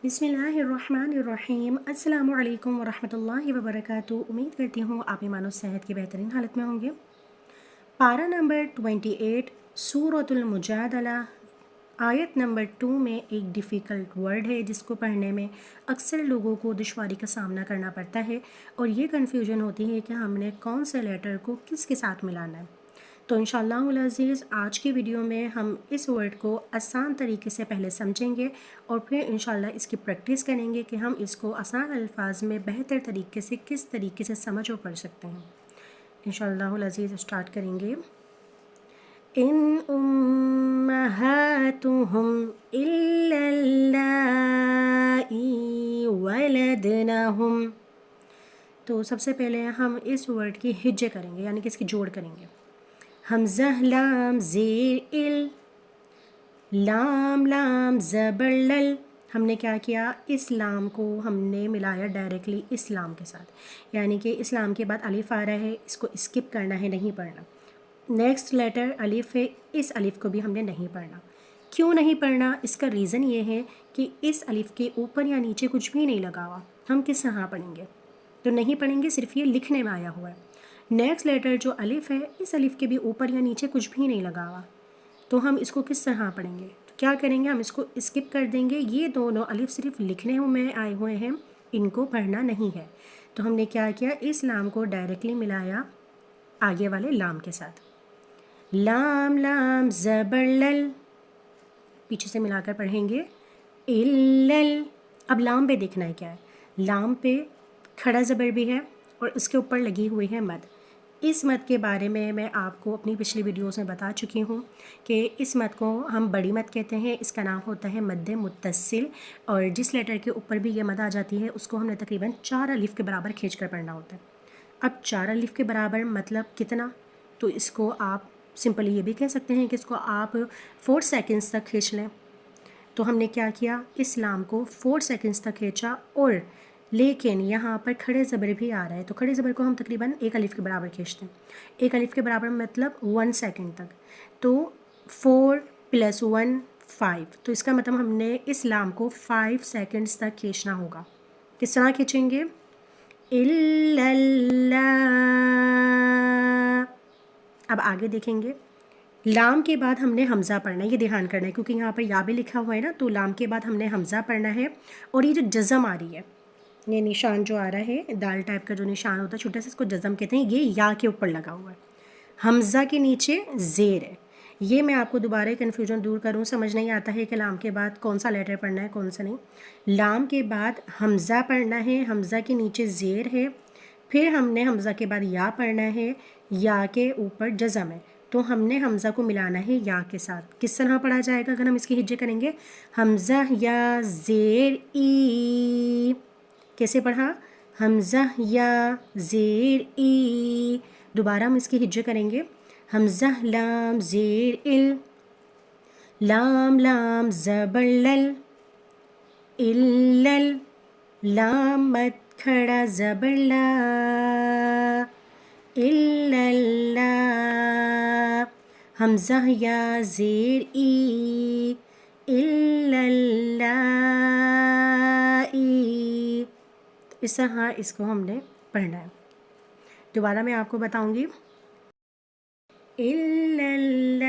بسم اللہ الرحمن الرحیم۔ السلام علیکم ورحمۃ اللہ وبرکاتہ۔ امید کرتی ہوں آپ ایمان و صحت کی بہترین حالت میں ہوں گے۔ پارہ نمبر 28 سورۃ المجادلہ، آیت نمبر 2 میں ایک ڈیفیکلٹ ورڈ ہے جس کو پڑھنے میں اکثر لوگوں کو دشواری کا سامنا کرنا پڑتا ہے اور یہ کنفیوژن ہوتی ہے کہ ہم نے کون سے لیٹر کو کس کے ساتھ ملانا ہے۔ تو انشاءاللہ العزیز آج کی ویڈیو میں ہم اس ورڈ کو آسان طریقے سے پہلے سمجھیں گے اور پھر انشاءاللہ اس کی پریکٹس کریں گے کہ ہم اس کو آسان الفاظ میں بہتر طریقے سے کس طریقے سے سمجھ اور پڑھ سکتے ہیں۔ انشاءاللہ العزیز اسٹارٹ کریں گے۔ ان امہاتہم الا اللائی ولدنہم۔ تو سب سے پہلے ہم اس ورڈ کی ہجے کریں گے، یعنی کہ اس کی جوڑ کریں گے۔ حمزہ لام زیر ال، لام لام زبر لل۔ ہم نے کیا کیا، اس لام کو ہم نے ملایا ڈائریکٹلی اس لام کے ساتھ، یعنی کہ اس لام کے بعد الف آ رہا ہے، اس کو اسکپ کرنا ہے، نہیں پڑھنا۔ نیکسٹ لیٹر الف ہے، اس الف کو بھی ہم نے نہیں پڑھنا۔ کیوں نہیں پڑھنا؟ اس کا ریزن یہ ہے کہ اس الف کے اوپر یا نیچے کچھ بھی نہیں لگا ہوا، ہم کس طرح پڑھیں گے؟ تو نہیں پڑھیں گے، صرف یہ لکھنے میں آیا ہوا ہے۔ نیکسٹ لیٹر جو الف ہے، اس الف کے بھی اوپر یا نیچے کچھ بھی نہیں لگا ہوا، تو ہم اس کو کس طرح پڑھیں گے؟ تو کیا کریں گے، ہم اس کو اسکپ کر دیں گے۔ یہ دونوں الف صرف لکھنے میں آئے ہوئے ہیں، ان کو پڑھنا نہیں ہے۔ تو ہم نے کیا کیا، اس لام کو ڈائریکٹلی ملایا آگے والے لام کے ساتھ۔ لام لام زبر لل، پیچھے سے ملا کر پڑھیں گے الل۔ اب لام پہ دیکھنا ہے کیا ہے، لام پہ کھڑا زبر بھی ہے اور اس کے اوپر لگی ہوئی ہے مد۔ اس مد کے بارے میں آپ کو اپنی پچھلی ویڈیوز میں بتا چکی ہوں کہ اس مد کو ہم بڑی مد کہتے ہیں، اس کا نام ہوتا ہے مد متصل، اور جس لیٹر کے اوپر بھی یہ مد آ جاتی ہے اس کو ہم نے تقریباً 4 الف کے برابر کھینچ کر پڑھنا ہوتا ہے۔ اب 4 الف کے برابر مطلب کتنا؟ تو اس کو آپ سمپلی یہ بھی کہہ سکتے ہیں کہ اس کو آپ 4 سیکنڈز تک کھینچ لیں۔ تو ہم نے کیا کیا، اس لام کو 4 سیکنڈز تک کھینچا، اور لیکن یہاں پر کھڑے زبر بھی آ رہا ہے، تو کھڑے زبر کو ہم تقریباً 1 الف کے برابر کھینچتے ہیں۔ 1 الف کے برابر مطلب 1 سیکنڈ تک، تو 4 + 1 5، تو اس کا مطلب ہم نے اس لام کو 5 سیکنڈز تک کھینچنا ہوگا۔ کس طرح کھینچیں گے، اللہ۔ اب آگے دیکھیں گے، لام کے بعد ہم نے حمزہ پڑھنا ہے، یہ دھیان کرنا ہے کیونکہ یہاں پر یا بھی لکھا ہوا ہے نا، تو لام کے بعد ہم نے حمزہ پڑھنا ہے، اور یہ جو جزم آ رہی ہے، یہ نشان جو آ رہا ہے دال ٹائپ کا جو نشان ہوتا ہے چھوٹا سا، اس کو جزم کہتے ہیں، یہ یا کے اوپر لگا ہوا ہے، حمزہ کے نیچے زیر ہے۔ یہ میں آپ کو دوبارہ کنفیوژن دور کروں، سمجھ نہیں آتا ہے کہ لام کے بعد کون سا لیٹر پڑھنا ہے کون سا نہیں۔ لام کے بعد حمزہ پڑھنا ہے، حمزہ کے نیچے زیر ہے، پھر ہم نے حمزہ کے بعد یا پڑھنا ہے، یا کے اوپر جزم ہے، تو ہم نے حمزہ کو ملانا ہے یا کے ساتھ۔ کس طرح پڑھا جائے گا اگر ہم اس کی ہجے کریں گے، حمزہ یا زیر ای۔ کیسے پڑھا، حمزہ یا زیر ای۔ دوبارہ ہم اس کی ہجے کریں گے، حمزہ لام زیر ال، لام لام زبر لل، الل، لام مد کھڑا زبر لا، الل، حمزہ یا زیر ای، الل، اس طرح اس کو ہم نے پڑھنا ہے۔ دوبارہ میں آپ کو بتاؤں گی، الل،